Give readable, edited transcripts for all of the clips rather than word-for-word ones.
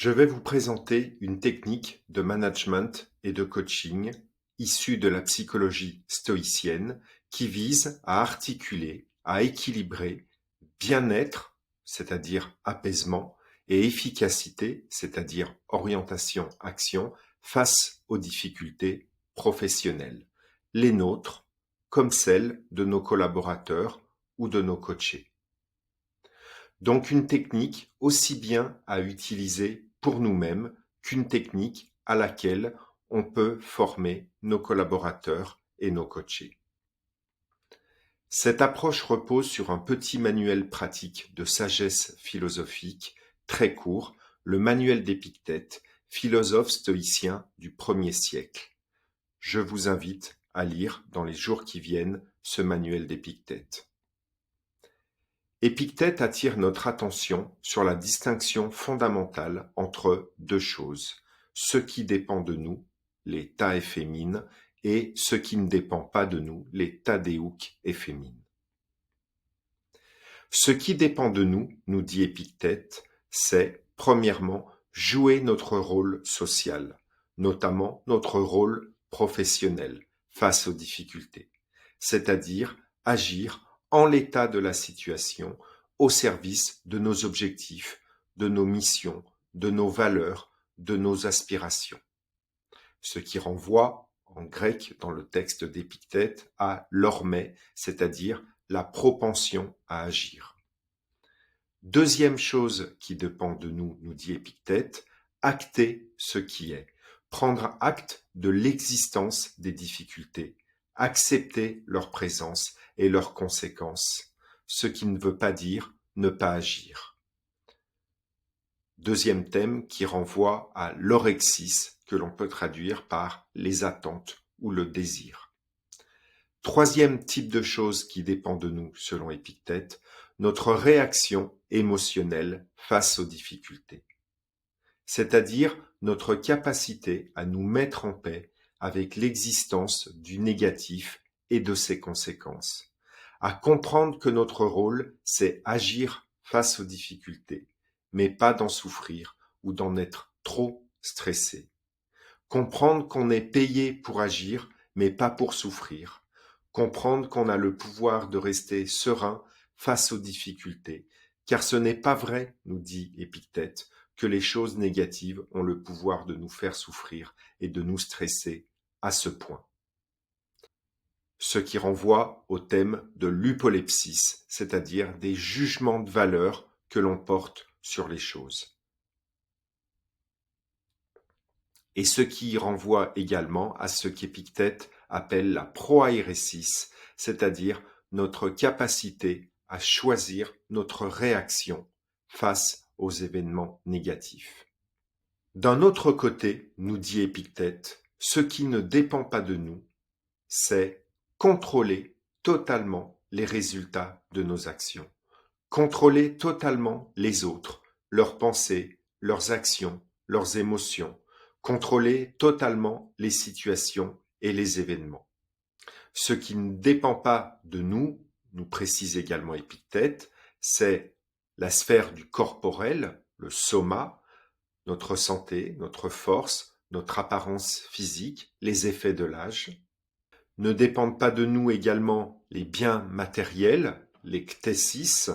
Je vais vous présenter une technique de management et de coaching issue de la psychologie stoïcienne qui vise à articuler, à équilibrer bien-être, c'est-à-dire apaisement, et efficacité, c'est-à-dire orientation-action, face aux difficultés professionnelles, les nôtres comme celles de nos collaborateurs ou de nos coachés. Donc une technique aussi bien à utiliser pour nous-mêmes qu'une technique à laquelle on peut former nos collaborateurs et nos coachés. Cette approche repose sur un petit manuel pratique de sagesse philosophique très court, le manuel d'Épictète, philosophe stoïcien du 1er siècle. Je vous invite à lire dans les jours qui viennent ce manuel d'Épictète. Épictète attire notre attention sur la distinction fondamentale entre deux choses, ce qui dépend de nous, les ta éphémines, et ce qui ne dépend pas de nous, les ta déouques éphémines. Ce qui dépend de nous, nous dit Épictète, c'est, premièrement, jouer notre rôle social, notamment notre rôle professionnel face aux difficultés, c'est-à-dire agir en l'état de la situation, au service de nos objectifs, de nos missions, de nos valeurs, de nos aspirations. Ce qui renvoie, en grec, dans le texte d'Épictète, à l'ormai, c'est-à-dire la propension à agir. Deuxième chose qui dépend de nous, nous dit Épictète, acter ce qui est, prendre acte de l'existence des difficultés, accepter leur présence et leurs conséquences, ce qui ne veut pas dire ne pas agir. Deuxième thème qui renvoie à l'orexis, que l'on peut traduire par les attentes ou le désir. Troisième type de chose qui dépend de nous, selon Épictète, notre réaction émotionnelle face aux difficultés, c'est-à-dire notre capacité à nous mettre en paix avec l'existence du négatif et de ses conséquences, à comprendre que notre rôle, c'est agir face aux difficultés, mais pas d'en souffrir ou d'en être trop stressé. Comprendre qu'on est payé pour agir, mais pas pour souffrir. Comprendre qu'on a le pouvoir de rester serein face aux difficultés, car ce n'est pas vrai, nous dit Épictète, que les choses négatives ont le pouvoir de nous faire souffrir et de nous stresser à ce point. Ce qui renvoie au thème de l'upolepsis, c'est-à-dire des jugements de valeur que l'on porte sur les choses. Et ce qui renvoie également à ce qu'Épictète appelle la proairesis, c'est-à-dire notre capacité à choisir notre réaction face aux événements négatifs. D'un autre côté, nous dit Épictète, ce qui ne dépend pas de nous, c'est contrôler totalement les résultats de nos actions, contrôler totalement les autres, leurs pensées, leurs actions, leurs émotions, contrôler totalement les situations et les événements. Ce qui ne dépend pas de nous, nous précise également Épictète, c'est la sphère du corporel, le soma, notre santé, notre force, notre apparence physique, les effets de l'âge. Ne dépendent pas de nous également les biens matériels, les ctésis,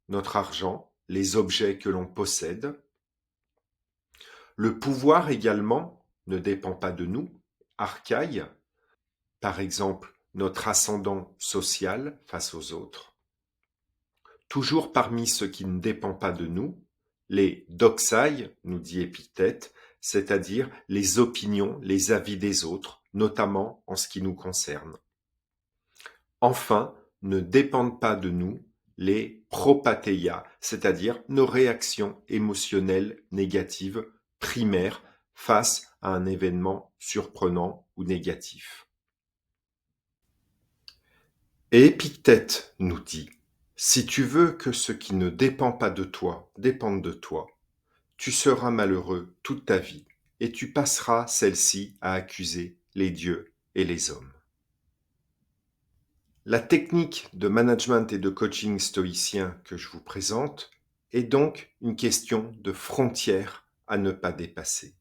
notre argent, les objets que l'on possède. Le pouvoir également ne dépend pas de nous, archaï, par exemple notre ascendant social face aux autres. Toujours parmi ce qui ne dépend pas de nous, les doxaï, nous dit Épictète, c'est-à-dire les opinions, les avis des autres, notamment en ce qui nous concerne. Enfin, ne dépendent pas de nous les propateia, c'est-à-dire nos réactions émotionnelles négatives primaires face à un événement surprenant ou négatif. Et Épictète nous dit, si tu veux que ce qui ne dépend pas de toi dépende de toi, tu seras malheureux toute ta vie et tu passeras celle-ci à accuser les dieux et les hommes. La technique de management et de coaching stoïcien que je vous présente est donc une question de frontière à ne pas dépasser.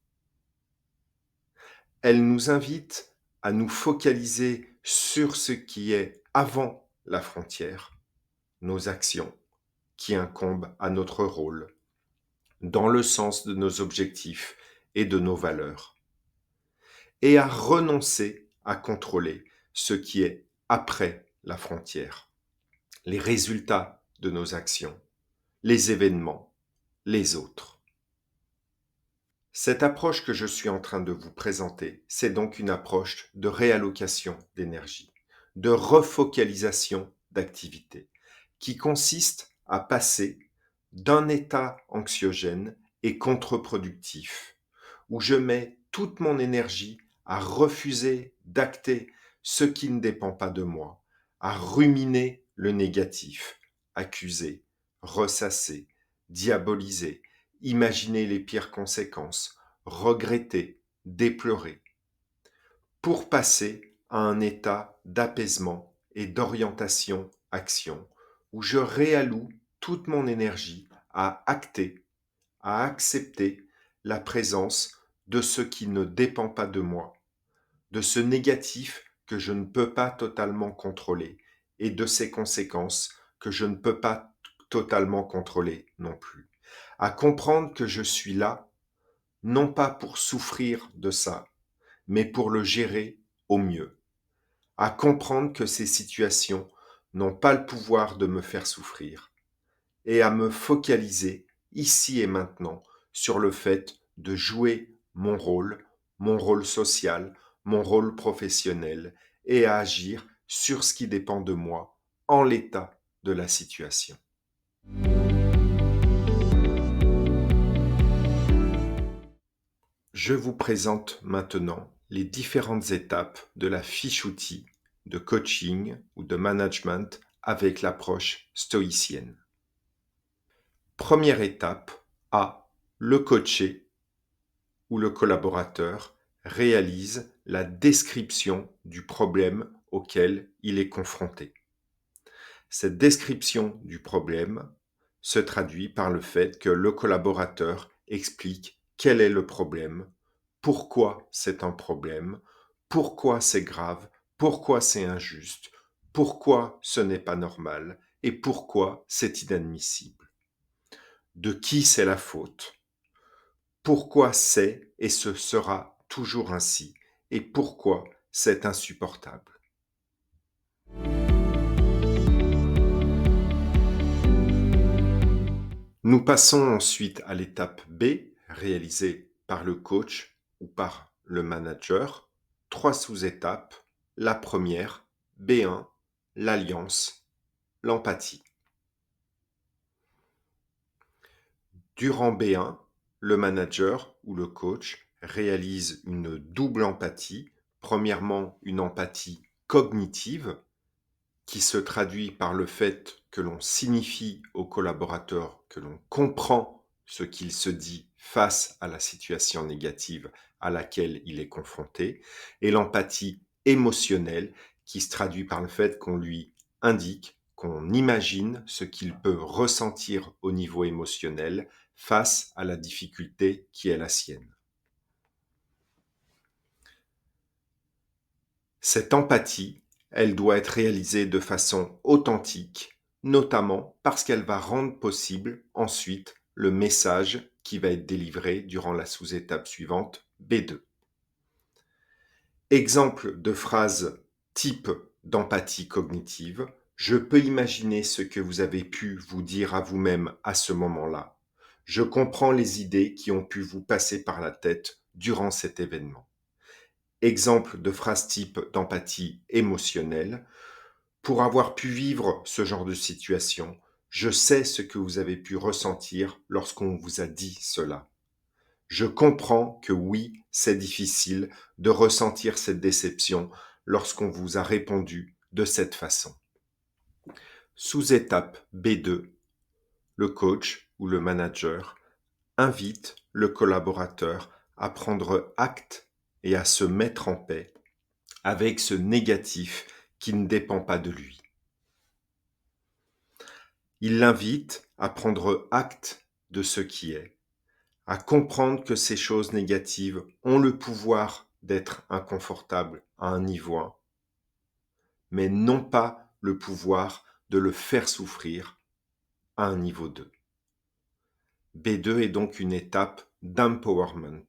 Elle nous invite à nous focaliser sur ce qui est avant la frontière, nos actions qui incombent à notre rôle, dans le sens de nos objectifs et de nos valeurs, et à renoncer à contrôler ce qui est après la frontière, les résultats de nos actions, les événements, les autres. Cette approche que je suis en train de vous présenter, c'est donc une approche de réallocation d'énergie, de refocalisation d'activité, qui consiste à passer d'un état anxiogène et contre-productif, où je mets toute mon énergie à refuser d'acter ce qui ne dépend pas de moi, à ruminer le négatif, accuser, ressasser, diaboliser, imaginer les pires conséquences, regretter, déplorer, pour passer à un état d'apaisement et d'orientation-action, où je réalloue toute mon énergie à acter, à accepter la présence de ce qui ne dépend pas de moi, de ce négatif que je ne peux pas totalement contrôler et de ses conséquences que je ne peux pas totalement contrôler non plus. À comprendre que je suis là, non pas pour souffrir de ça, mais pour le gérer au mieux. À comprendre que ces situations n'ont pas le pouvoir de me faire souffrir et à me focaliser ici et maintenant sur le fait de jouer mon rôle social, mon rôle professionnel et à agir sur ce qui dépend de moi en l'état de la situation. Je vous présente maintenant les différentes étapes de la fiche outil de coaching ou de management avec l'approche stoïcienne. Première étape A. Le coaché ou le collaborateur réalise la description du problème auquel il est confronté. Cette description du problème se traduit par le fait que le collaborateur explique quel est le problème, pourquoi c'est un problème, pourquoi c'est grave, pourquoi c'est injuste, pourquoi ce n'est pas normal et pourquoi c'est inadmissible. De qui c'est la faute, pourquoi c'est et ce sera toujours ainsi et pourquoi c'est insupportable. Nous passons ensuite à l'étape B, réalisée par le coach ou par le manager. 3 sous-étapes. La première, B1, l'alliance, l'empathie. Durant B1, le manager ou le coach réalise une double empathie. Premièrement, une empathie cognitive qui se traduit par le fait que l'on signifie au collaborateur que l'on comprend ce qu'il se dit face à la situation négative à laquelle il est confronté, et l'empathie émotionnelle qui se traduit par le fait qu'on lui indique, qu'on imagine ce qu'il peut ressentir au niveau émotionnel face à la difficulté qui est la sienne. Cette empathie, elle doit être réalisée de façon authentique, notamment parce qu'elle va rendre possible ensuite le message qui va être délivré durant la sous-étape suivante, B2. Exemple de phrase type d'empathie cognitive, je peux imaginer ce que vous avez pu vous dire à vous-même à ce moment-là. Je comprends les idées qui ont pu vous passer par la tête durant cet événement. Exemple de phrase type d'empathie émotionnelle. Pour avoir pu vivre ce genre de situation, je sais ce que vous avez pu ressentir lorsqu'on vous a dit cela. Je comprends que oui, c'est difficile de ressentir cette déception lorsqu'on vous a répondu de cette façon. Sous-étape B2, le coach ou le manager invite le collaborateur à prendre acte et à se mettre en paix avec ce négatif qui ne dépend pas de lui. Il l'invite à prendre acte de ce qui est, à comprendre que ces choses négatives ont le pouvoir d'être inconfortables à un niveau 1, mais n'ont pas le pouvoir de le faire souffrir à un niveau 2. B2 est donc une étape d'empowerment.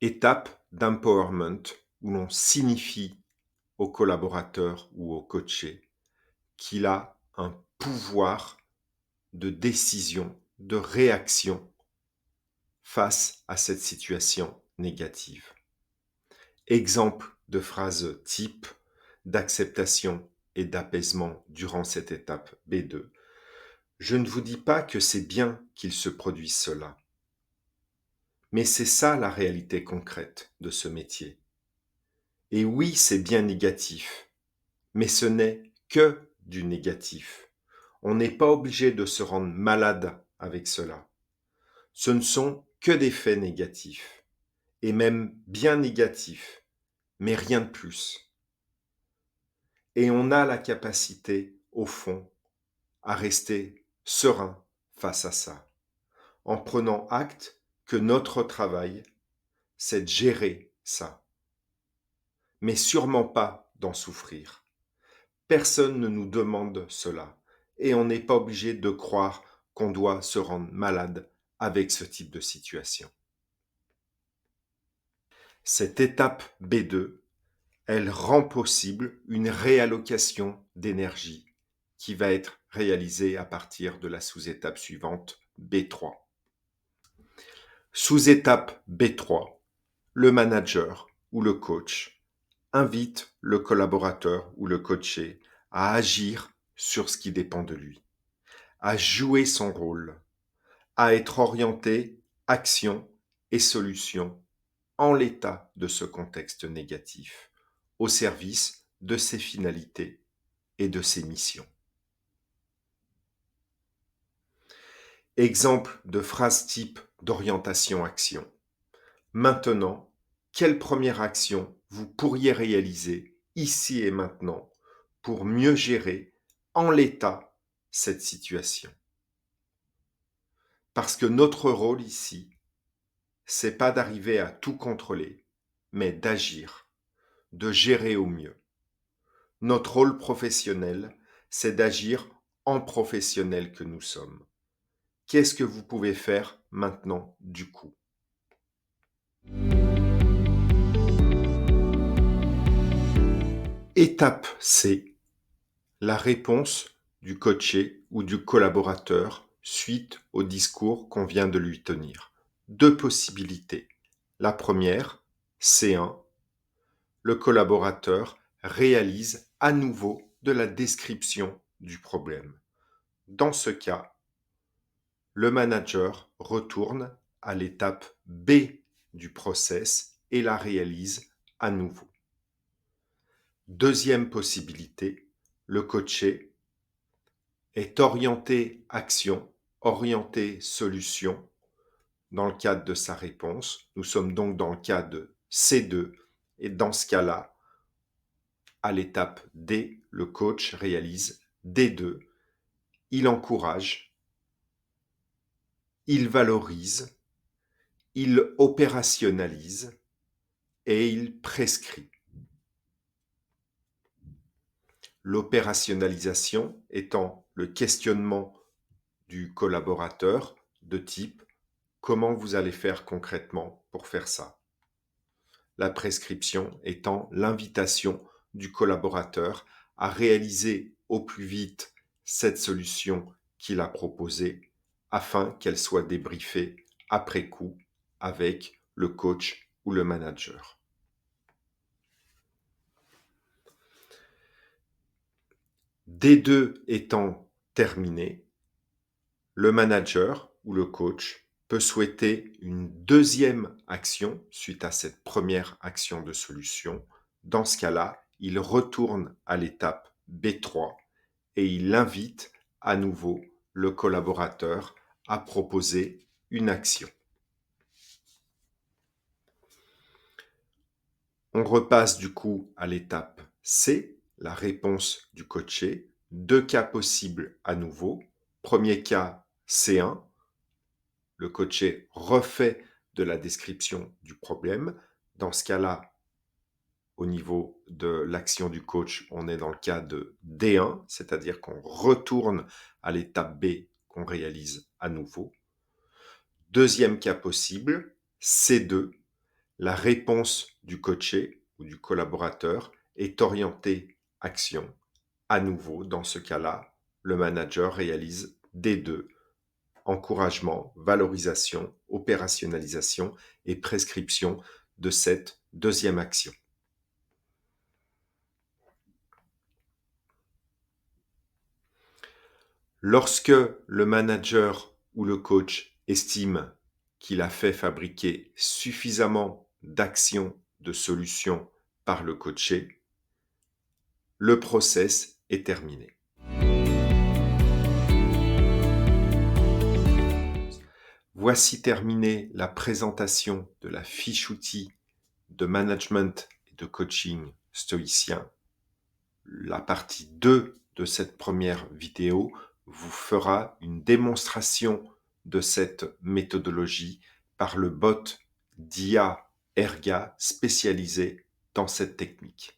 Étape d'empowerment où l'on signifie au collaborateur ou au coaché qu'il a un pouvoir de décision, de réaction face à cette situation négative. Exemple de phrase type d'acceptation et d'apaisement durant cette étape B2. Je ne vous dis pas que c'est bien qu'il se produise cela, mais c'est ça la réalité concrète de ce métier. Et oui, c'est bien négatif, mais ce n'est que du négatif. On n'est pas obligé de se rendre malade avec cela. Ce ne sont que des faits négatifs, et même bien négatifs, mais rien de plus. Et on a la capacité, au fond, à rester serein face à ça, en prenant acte que notre travail, c'est de gérer ça, mais sûrement pas d'en souffrir. Personne ne nous demande cela, et on n'est pas obligé de croire qu'on doit se rendre malade avec ce type de situation. Cette étape B2, elle rend possible une réallocation d'énergie qui va être réalisée à partir de la sous-étape suivante, B3. Sous-étape B3, le manager ou le coach invite le collaborateur ou le coaché à agir sur ce qui dépend de lui, à jouer son rôle, à être orienté action et solution en l'état de ce contexte négatif, au service de ses finalités et de ses missions. Exemple de phrase type d'orientation-action. Maintenant, quelle première action vous pourriez réaliser ici et maintenant pour mieux gérer en l'état cette situation? Parce que notre rôle ici, c'est pas d'arriver à tout contrôler, mais d'agir, de gérer au mieux. Notre rôle professionnel, c'est d'agir en professionnel que nous sommes. Qu'est-ce que vous pouvez faire maintenant du coup? Étape C, la réponse du coaché ou du collaborateur suite au discours qu'on vient de lui tenir. Deux possibilités. La première, C1, le collaborateur réalise à nouveau de la description du problème. Dans ce cas, le manager retourne à l'étape B du process et la réalise à nouveau. Deuxième possibilité, le coaché est orienté action, orienté solution dans le cadre de sa réponse. Nous sommes donc dans le cas de C2 et dans ce cas-là, à l'étape D, le coach réalise D2. Il encourage, il valorise, il opérationnalise et il prescrit. L'opérationnalisation étant le questionnement du collaborateur de type comment vous allez faire concrètement pour faire ça. La prescription étant l'invitation du collaborateur à réaliser au plus vite cette solution qu'il a proposée afin qu'elle soit débriefée après coup avec le coach ou le manager. D2 étant terminé, le manager ou le coach peut souhaiter une deuxième action suite à cette première action de solution. Dans ce cas-là, il retourne à l'étape B3 et il invite à nouveau le collaborateur à proposer une action. On repasse du coup à l'étape C, la réponse du coaché. Deux cas possibles à nouveau. Premier cas, C1. le coaché refait de la description du problème. Dans ce cas-là, au niveau de l'action du coach, on est dans le cas de D1, c'est-à-dire qu'on retourne à l'étape B qu'on réalise à nouveau. Deuxième cas possible, C2, la réponse du coaché ou du collaborateur est orientée action. À nouveau, dans ce cas-là, le manager réalise D2, encouragement, valorisation, opérationnalisation et prescription de cette deuxième action. Lorsque le manager ou le coach estime qu'il a fait fabriquer suffisamment d'actions, de solutions par le coaché, le process est terminé. Voici terminée la présentation de la fiche outil de management et de coaching stoïcien. La partie 2 de cette première vidéo vous fera une démonstration de cette méthodologie par le bot d'IA Erga spécialisé dans cette technique.